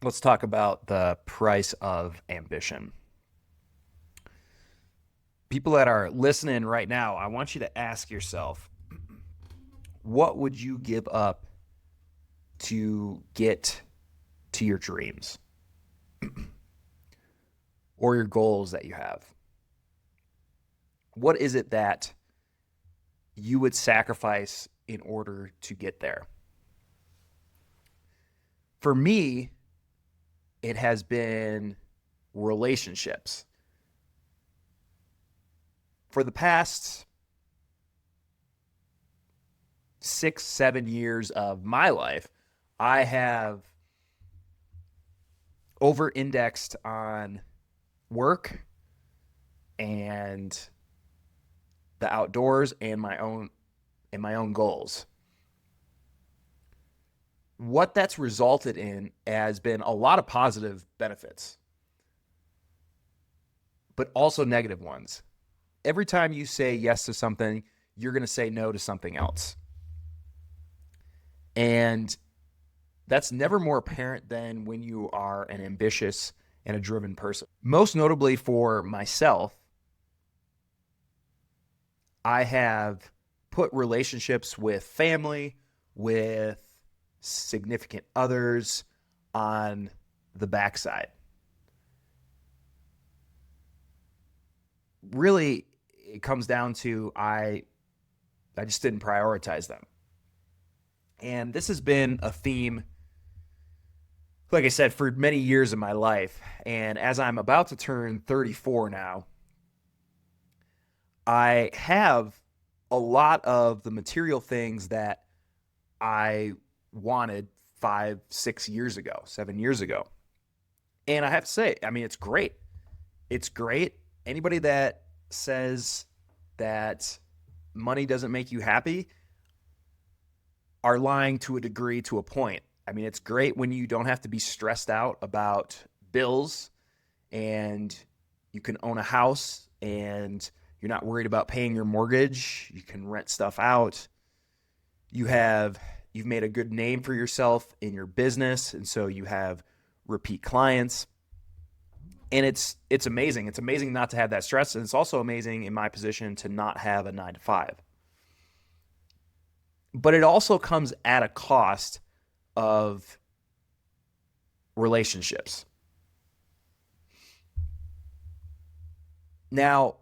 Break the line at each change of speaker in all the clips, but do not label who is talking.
let's talk about the price of ambition. People that are listening right now, I want you to ask yourself, what would you give up to get to your dreams or your goals that you have? What is it that you would sacrifice in order to get there? For me, it has been relationships. For the past 6, 7 years of my life, I have over indexed on work and the outdoors and my own goals. What that's resulted in has been a lot of positive benefits, but also negative ones. Every time you say yes to something, you're going to say no to something else. And that's never more apparent than when you are an ambitious and a driven person. Most notably for myself, I have put relationships with family, with significant others on the backside. Really, it comes down to I just didn't prioritize them. And this has been a theme, like I said, for many years of my life. And as I'm about to turn 34 now, I have a lot of the material things that I wanted 5, 6 years ago, 7 years ago. And I have to say, I mean, it's great. It's great. Anybody that says that money doesn't make you happy are lying to a degree, to a point. I mean, it's great when you don't have to be stressed out about bills and you can own a house and you're not worried about paying your mortgage. You can rent stuff out. You've made a good name for yourself in your business, and so you have repeat clients. And it's amazing. It's amazing not to have that stress, and it's also amazing in my position to not have a 9 to 5. But it also comes at a cost of relationships. Now,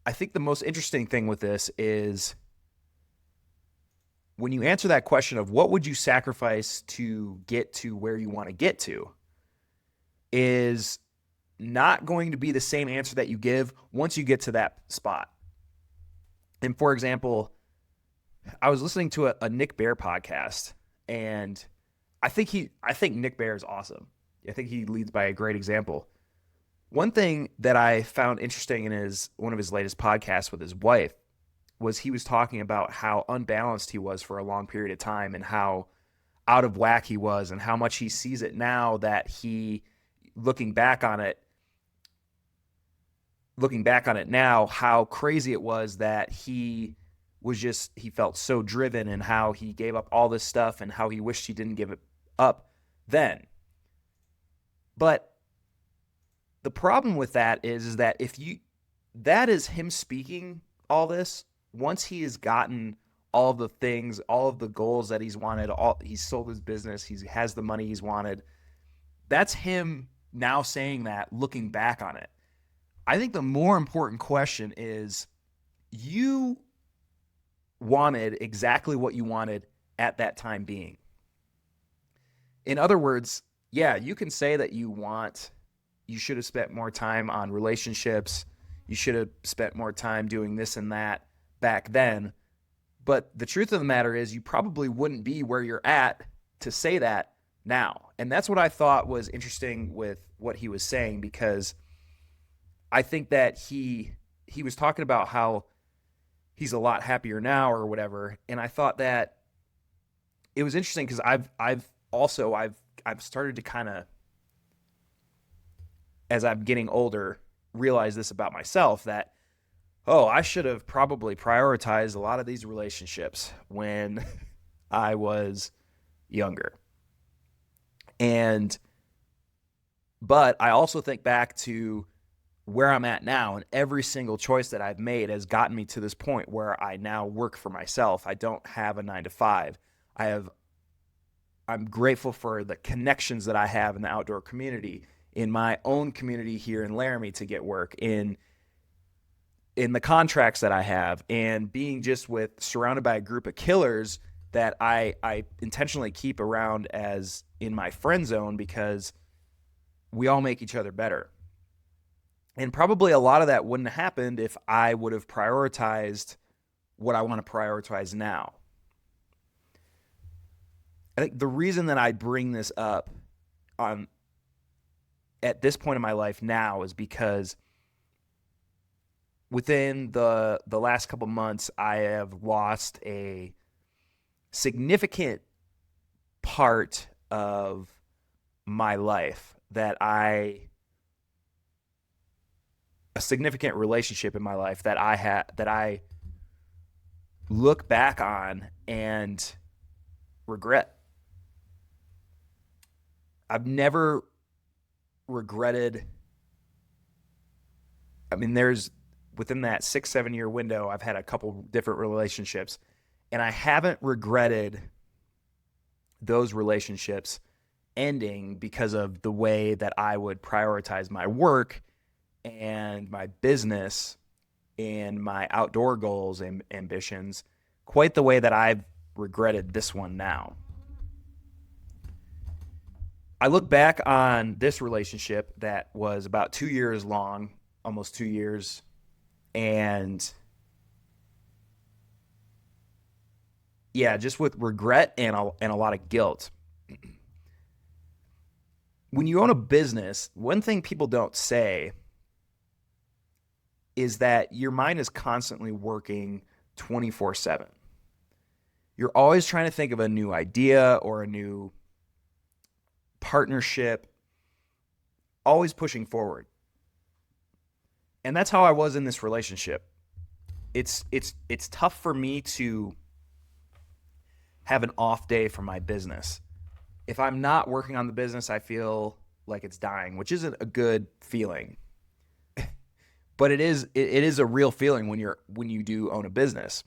I think the most interesting thing with this is when you answer that question of what would you sacrifice to get to where you want to get to, is not going to be the same answer that you give once you get to that spot. And for example, I was listening to a Nick Bare podcast, and I think Nick Bare is awesome. I think he leads by a great example. One thing that I found interesting in one of his latest podcasts with his wife was he was talking about how unbalanced he was for a long period of time and how out of whack he was and how much he sees it now that looking back on it now, how crazy it was that he felt so driven and how he gave up all this stuff and how he wished he didn't give it up then. But the problem with that is that that is him speaking all this, once he has gotten all of the things, all of the goals that he's wanted, he's sold his business, he has the money he's wanted. That's him now saying that, looking back on it. I think the more important question is, you wanted exactly what you wanted at that time being. In other words, yeah, you can say that you should have spent more time on relationships, you should have spent more time doing this and that back then. But the truth of the matter is you probably wouldn't be where you're at to say that now. And that's what I thought was interesting with what he was saying, because I think that he was talking about how he's a lot happier now or whatever. And I thought that it was interesting because I've started to kind of, as I'm getting older, realize this about myself, that, I should have probably prioritized a lot of these relationships when I was younger. And But I also think back to where I'm at now, and every single choice that I've made has gotten me to this point where I now work for myself. I don't have a 9 to 5. I have I'm grateful for the connections that I have in the outdoor community, in my own community here in Laramie to get work, in the contracts that I have, and being just surrounded by a group of killers that I intentionally keep around as in my friend zone, because we all make each other better. And probably a lot of that wouldn't have happened if I would have prioritized what I want to prioritize now. I think the reason that I bring this up on at this point in my life now is because within the last couple months, I have lost a significant part of my life a significant relationship in my life that I had, that I look back on and regret. I've never regretted. I mean, there's within that 6-7 year window, I've had a couple different relationships, and I haven't regretted those relationships ending because of the way that I would prioritize my work and my business and my outdoor goals and ambitions, quite the way that I've regretted this one now. I look back on this relationship that was about 2 years long, almost 2 years, and yeah, just with regret and a lot of guilt. When you own a business, one thing people don't say is that your mind is constantly working 24/7. You're always trying to think of a new idea or a new partnership, always pushing forward. And that's how I was in this relationship. It's tough for me to have an off day from my business. If I'm not working on the business, I feel like it's dying, which isn't a good feeling. But it is a real feeling when you do own a business.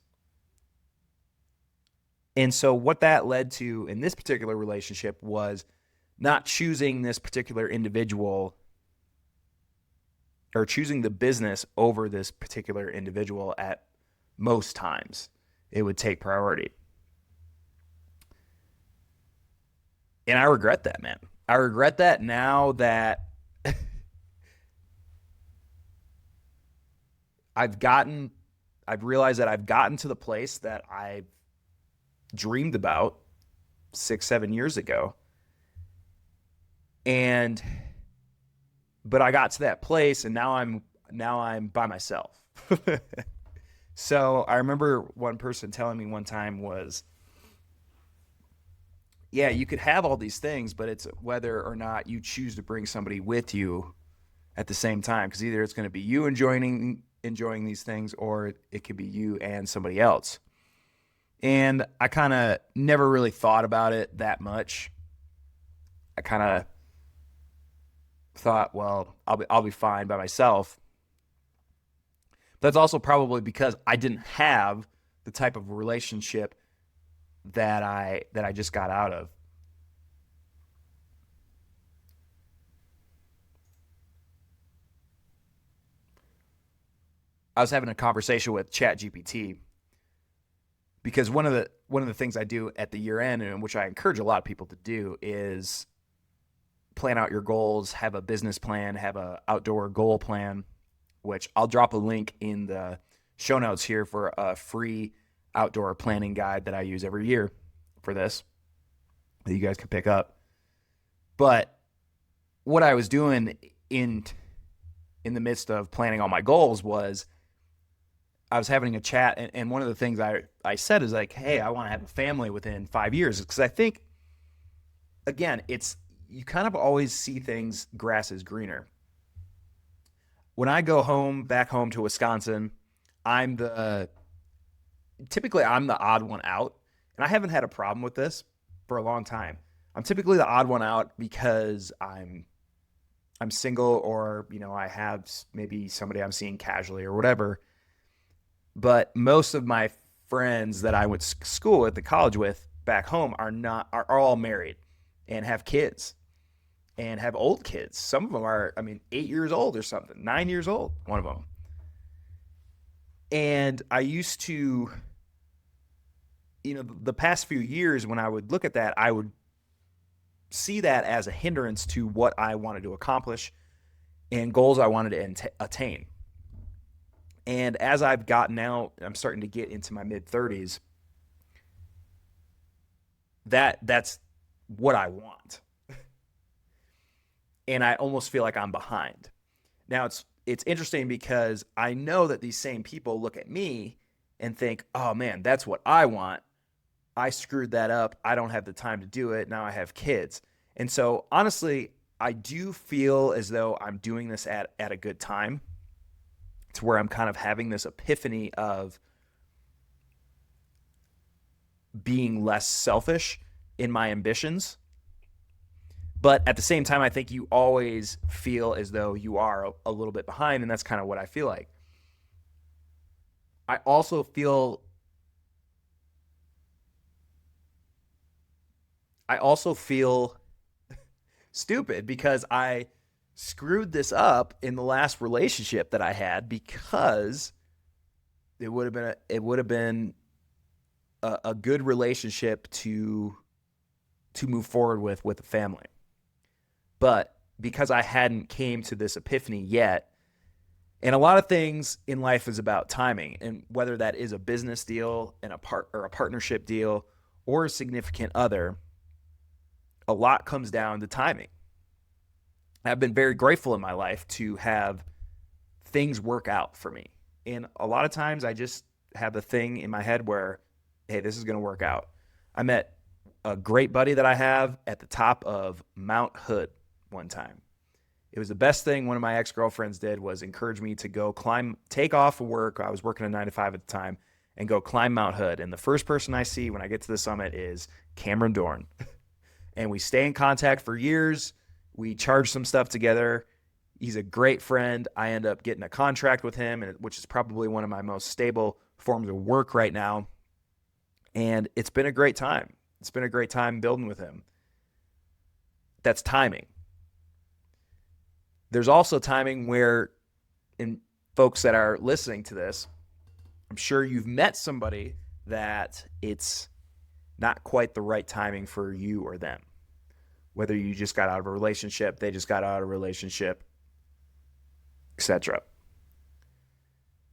And so what that led to in this particular relationship was not choosing this particular individual, or choosing the business over this particular individual at most times. It would take priority. And I regret that, man. I regret that now that I've gotten, I've realized that I've gotten to the place that I dreamed about 6-7 years ago. And, but I got to that place, and now I'm by myself. So I remember one person telling me one time was, yeah, you could have all these things, but it's whether or not you choose to bring somebody with you at the same time. Because either it's going to be you enjoying these things, or it could be you and somebody else. And I kind of never really thought about it that much. I kind of thought, well, I'll be fine by myself. But that's also probably because I didn't have the type of relationship that I just got out of. I was having a conversation with ChatGPT, because one of the things I do at the year end, and which I encourage a lot of people to do, is plan out your goals, have a business plan, have a outdoor goal plan, which I'll drop a link in the show notes here for a free outdoor planning guide that I use every year for this that you guys can pick up. But what I was doing in the midst of planning all my goals was I was having a chat, and one of the things I said is like, hey, I want to have a family within 5 years, because I think, again, it's, you kind of always see things, grass is greener. When I go back home to Wisconsin, I'm the typically I'm the odd one out, and I haven't had a problem with this for a long time. I'm typically the odd one out because I'm single, or, I have maybe somebody I'm seeing casually or whatever. But most of my friends that I went to school at the college with back home are all married and have kids and have old kids. Some of them are, 8 years old or something, 9 years old, one of them. And I used to, the past few years when I would look at that, I would see that as a hindrance to what I wanted to accomplish and goals I wanted to attain. And as I've gotten out, I'm starting to get into my mid 30s. That's what I want. And I almost feel like I'm behind. Now it's interesting because I know that these same people look at me and think, "Oh man, that's what I want. I screwed that up. I don't have the time to do it. Now I have kids." And so honestly, I do feel as though I'm doing this at a good time, to where I'm kind of having this epiphany of being less selfish in my ambitions. But at the same time, I think you always feel as though you are a little bit behind, and that's kind of what I feel like. I also feel I also feel stupid because I screwed this up in the last relationship that I had, because it would have been a good relationship to move forward with a family. But because I hadn't came to this epiphany yet, and a lot of things in life is about timing, and whether that is a business deal and a partnership deal or a significant other, a lot comes down to timing. I've been very grateful in my life to have things work out for me. And a lot of times I just have the thing in my head where, hey, this is going to work out. I met a great buddy that I have at the top of Mount Hood one time. It was the best thing one of my ex-girlfriends did, was encourage me to go take off of work. I was working a 9 to 5 at the time, and go climb Mount Hood. And the first person I see when I get to the summit is Cameron Dorn. And we stay in contact for years. We charge some stuff together. He's a great friend. I end up getting a contract with him, which is probably one of my most stable forms of work right now. And it's been a great time. It's been a great time building with him. That's timing. There's also timing where, in folks that are listening to this, I'm sure you've met somebody that it's not quite the right timing for you or them. Whether you just got out of a relationship, they just got out of a relationship, etc.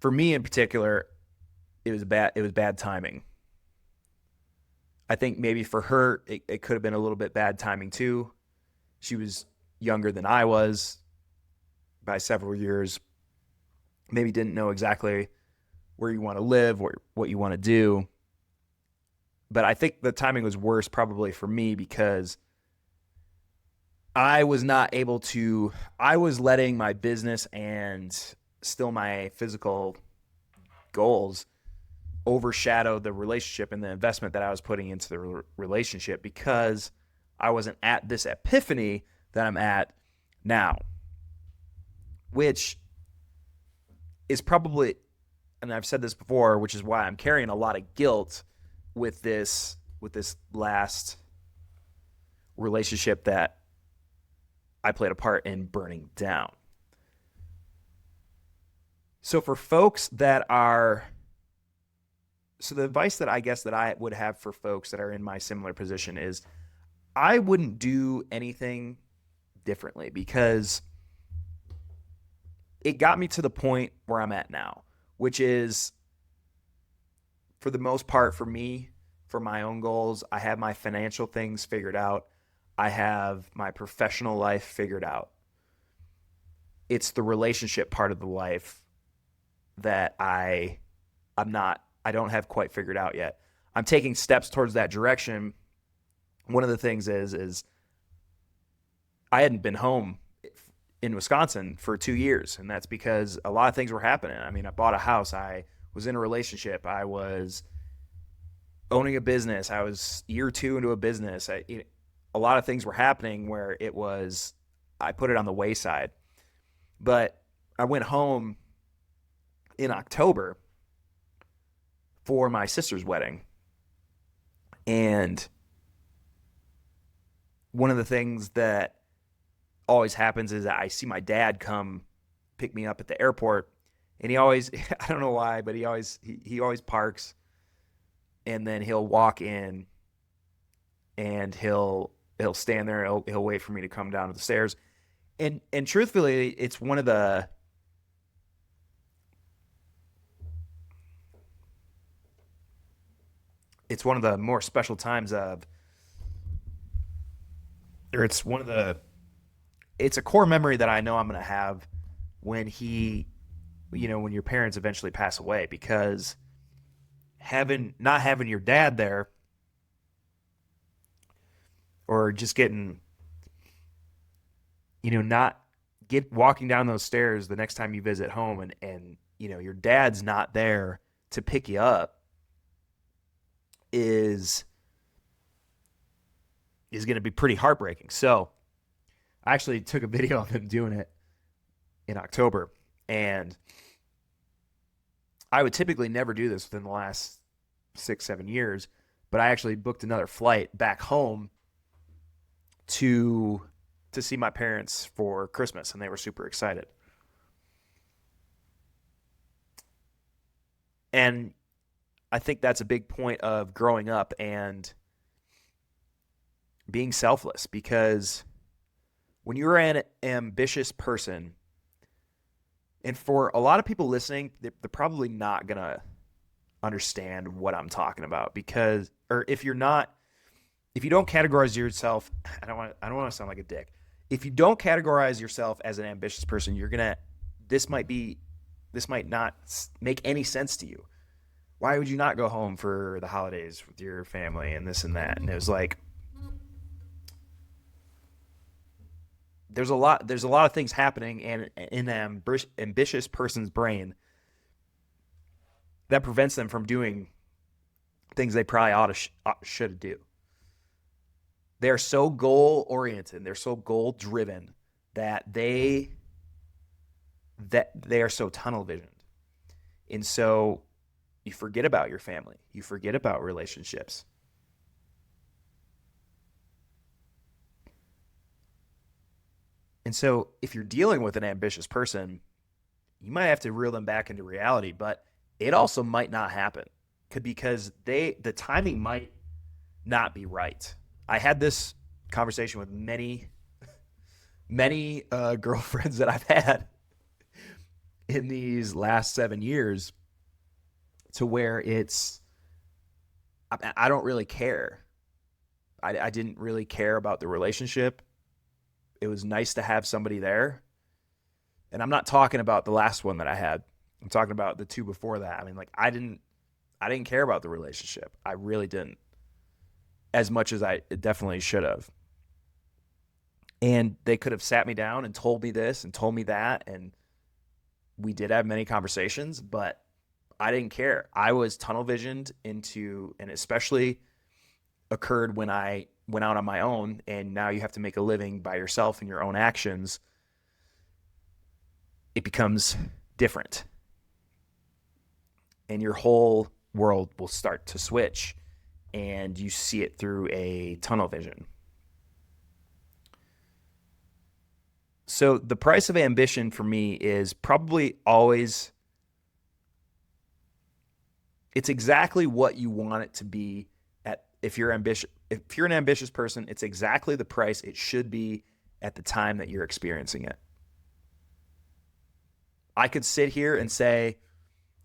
For me in particular, it was bad timing. I think maybe for her, it could have been a little bit bad timing too. She was younger than I was by several years. Maybe didn't know exactly where you want to live, or what you want to do. But I think the timing was worse probably for me, because I was letting my business and still my physical goals overshadow the relationship and the investment that I was putting into the relationship, because I wasn't at this epiphany that I'm at now, which is probably, and I've said this before, which is why I'm carrying a lot of guilt with this last relationship that I played a part in burning down. So for folks that are, so the advice that I guess that I would have for folks that are in my similar position is, I wouldn't do anything differently, because it got me to the point where I'm at now, which is, for the most part, for me, for my own goals, I have my financial things figured out. I have my professional life figured out. It's the relationship part of the life that I don't have quite figured out yet. I'm taking steps towards that direction. One of the things is I hadn't been home in Wisconsin for 2 years, and that's because a lot of things were happening. I mean, I bought a house. I was in a relationship. I was owning a business. I was year 2 into a business. A lot of things were happening where it was, I put it on the wayside. But I went home in October for my sister's wedding. And one of the things that always happens is I see my dad come pick me up at the airport, and he always I don't know why, but he always parks, and then he'll walk in, and he'll stand there, he'll wait for me to come down to the stairs. And truthfully, it's one of the more special times of or it's one of the it's a core memory that I know I'm going to have when when your parents eventually pass away, because having not having your dad there, or just getting not get walking down those stairs the next time you visit home, and your dad's not there to pick you up, is going to be pretty heartbreaking. So I actually took a video of him doing it in October, and I would typically never do this within the last 6-7 years, but I actually booked another flight back home to see my parents for Christmas, and they were super excited. And I think that's a big point of growing up and being selfless, because when you're an ambitious person, and for a lot of people listening, they're probably not going to understand what I'm talking about, because, or if you don't categorize yourself, I don't want to sound like a dick. If you don't categorize yourself as an ambitious person, this might not make any sense to you. Why would you not go home for the holidays with your family and this and that? And it was like, there's a lot of things happening in an ambitious person's brain that prevents them from doing things they probably should do. They're so goal oriented, they're so goal driven that they are so tunnel visioned. And so you forget about your family, you forget about relationships. And so if you're dealing with an ambitious person, you might have to reel them back into reality, but it also might not happen because the timing might not be right. I had this conversation with many girlfriends that I've had in these last 7 years, to where I don't really care. I didn't really care about the relationship. It was nice to have somebody there. And I'm not talking about the last one that I had. I'm talking about the two before that. I mean, like, I didn't care about the relationship. I really didn't, as much as I definitely should have. And they could have sat me down and told me this and told me that, and we did have many conversations, but I didn't care. I was tunnel visioned into, and especially occurred when I went out on my own, and now you have to make a living by yourself and your own actions. It becomes different, and your whole world will start to switch, and you see it through a tunnel vision. So the price of ambition for me is probably always, it's exactly what you want it to be. If you're an ambitious person, it's exactly the price it should be at the time that you're experiencing it. I could sit here and say,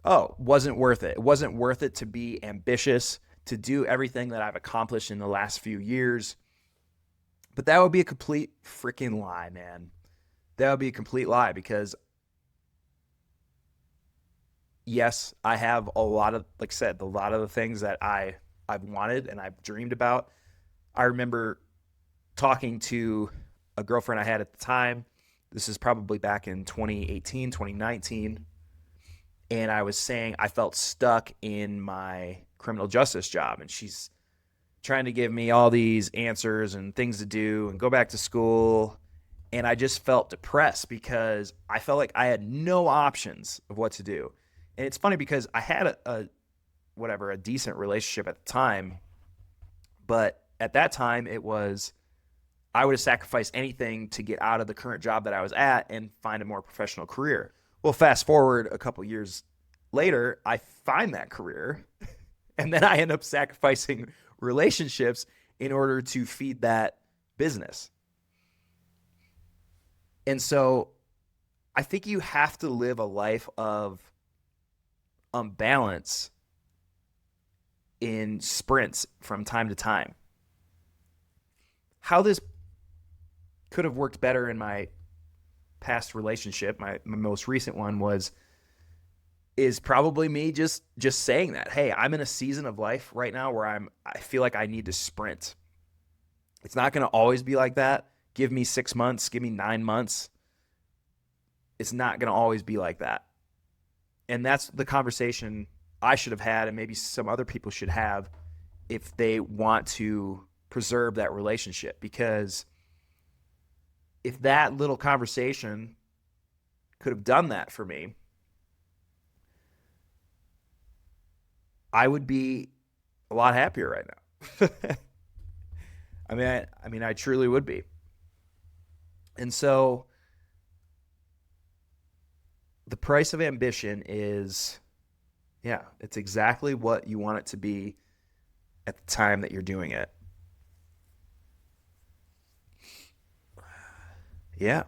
oh, wasn't worth it. It wasn't worth it to be ambitious, to do everything that I've accomplished in the last few years. But that would be a complete freaking lie, man. That would be a complete lie, because yes, I have a lot of, like I said, a lot of the things that I've wanted and I've dreamed about. I remember talking to a girlfriend I had at the time. This is probably back in 2018, 2019. And I was saying I felt stuck in my criminal justice job. And she's trying to give me all these answers and things to do and go back to school. And I just felt depressed because I felt like I had no options of what to do. And it's funny because I had a decent relationship at the time, but at that time it was I would have sacrificed anything to get out of the current job that I was at and find a more professional career. Well, fast forward a couple years later, I find that career, and then I end up sacrificing relationships in order to feed that business. And so I think you have to live a life of balance in sprints from time to time. How this could have worked better in my past relationship, my most recent one, is probably me just saying that, hey, I'm in a season of life right now where I feel like I need to sprint. It's not going to always be like that. Give me 6 months, give me 9 months. It's not going to always be like that. And that's the conversation I should have had, and maybe some other people should have if they want to preserve that relationship. Because if that little conversation could have done that for me, I would be a lot happier right now. I truly would be. And so the price of ambition is, yeah, it's exactly what you want it to be at the time that you're doing it. Yeah.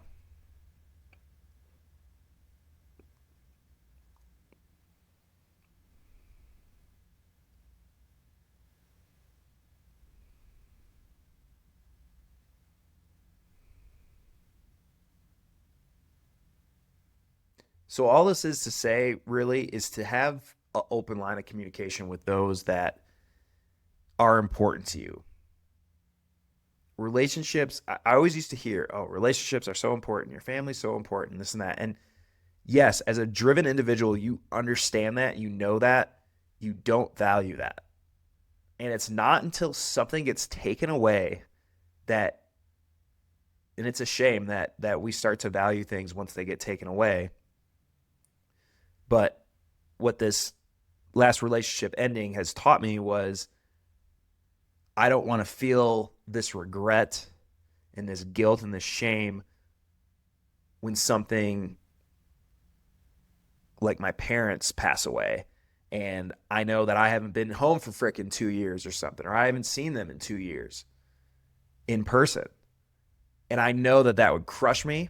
So all this is to say really is to have an open line of communication with those that are important to you. Relationships, I always used to hear, oh, relationships are so important, your family's so important, this and that. And yes, as a driven individual, you understand that, you know that, you don't value that. And it's not until something gets taken away that, and it's a shame that we start to value things once they get taken away. But what this last relationship ending has taught me was I don't want to feel this regret and this guilt and this shame when something like my parents pass away and I know that I haven't been home for frickin' 2 years or something, or I haven't seen them in 2 years in person. And I know that would crush me.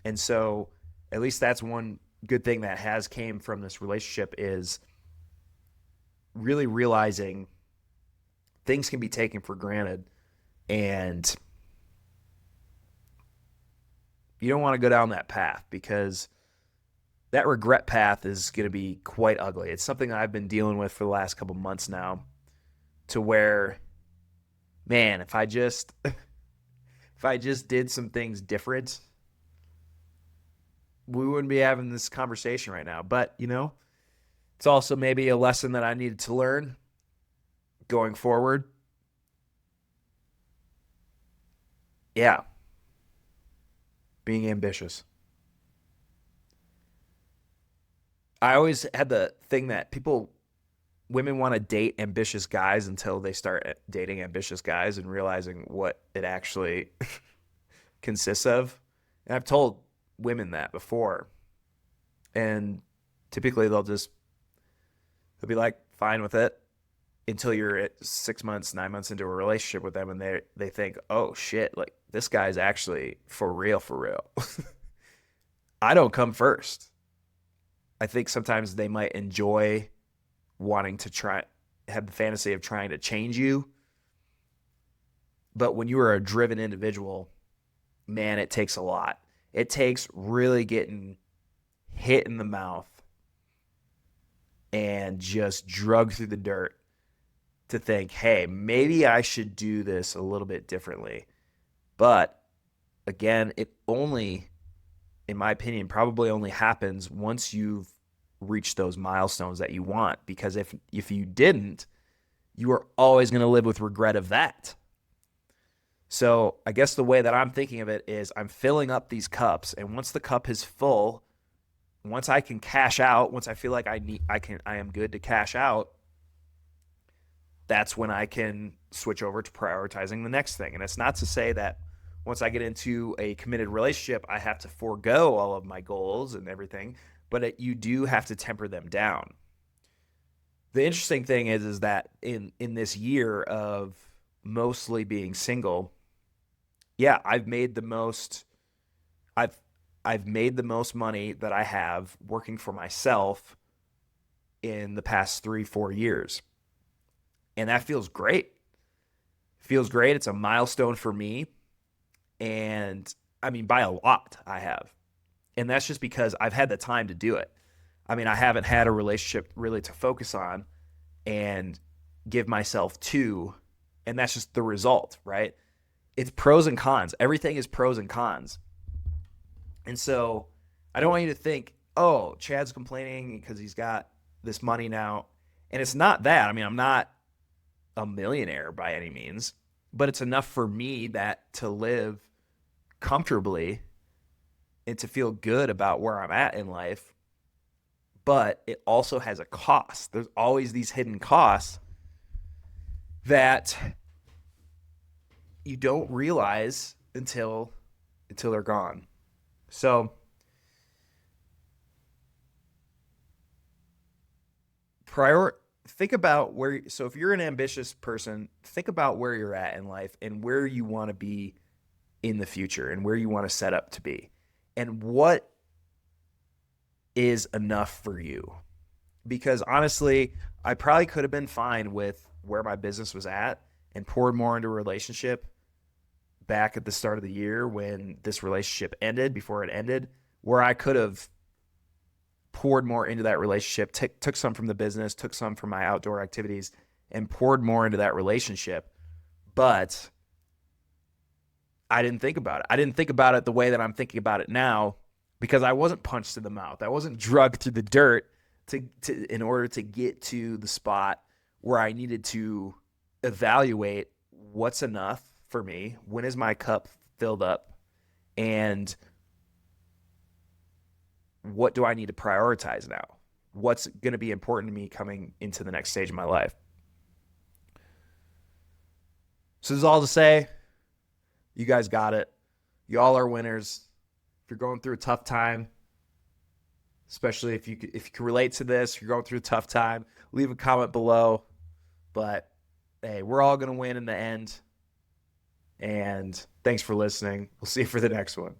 And so at least that's one good thing that has came from this relationship, is really realizing things can be taken for granted, and you don't want to go down that path, because that regret path is going to be quite ugly. It's something I've been dealing with for the last couple months now, to where, man, if I just did some things different, we wouldn't be having this conversation right now. But, it's also maybe a lesson that I needed to learn going forward. Yeah. Being ambitious. I always had the thing that women want to date ambitious guys until they start dating ambitious guys and realizing what it actually consists of. And I've told women that before. And typically they'll be like, fine with it, until you're at 6 months, 9 months into a relationship with them, and they think, oh shit, like this guy's actually for real, for real. I don't come first. I think sometimes they might enjoy wanting to have the fantasy of trying to change you. But when you are a driven individual, man, it takes a lot. It takes really getting hit in the mouth and just drugged through the dirt to think, hey, maybe I should do this a little bit differently. But again, it only, in my opinion, probably only happens once you've reached those milestones that you want. Because if you didn't, you are always going to live with regret of that. So I guess the way that I'm thinking of it is I'm filling up these cups, and once the cup is full, once I can cash out, once I feel like I am good to cash out, that's when I can switch over to prioritizing the next thing. And it's not to say that once I get into a committed relationship, I have to forego all of my goals and everything, but you do have to temper them down. The interesting thing is that in this year of mostly being single, yeah, I've I've made the most money that I have working for myself in the past 3, 4 years. And that feels great. Feels great. It's a milestone for me. And I mean, by a lot, I have. And that's just because I've had the time to do it. I mean, I haven't had a relationship really to focus on and give myself to. And that's just the result, right? It's pros and cons. Everything is pros and cons. And so I don't want you to think, oh, Chad's complaining because he's got this money now. And it's not that. I mean, I'm not a millionaire by any means, but it's enough for me that to live comfortably and to feel good about where I'm at in life. But it also has a cost. There's always these hidden costs that you don't realize until they're gone. So prior think about where so if you're an ambitious person, think about where you're at in life and where you want to be in the future and where you want to set up to be. And what is enough for you? Because honestly, I probably could have been fine with where my business was at and poured more into a relationship back at the start of the year when this relationship ended, before it ended, where I could have poured more into that relationship, took some from the business, took some from my outdoor activities, and poured more into that relationship. But I didn't think about it. I didn't think about it the way that I'm thinking about it now because I wasn't punched in the mouth. I wasn't drugged through the dirt in order to get to the spot where I needed to evaluate what's enough for me, when is my cup filled up, and what do I need to prioritize now? What's going to be important to me coming into the next stage of my life? So this is all to say, you guys got it. Y'all are winners. If you're going through a tough time, especially if you can relate to this, if you're going through a tough time, leave a comment below. But hey, we're all going to win in the end. And thanks for listening. We'll see you for the next one.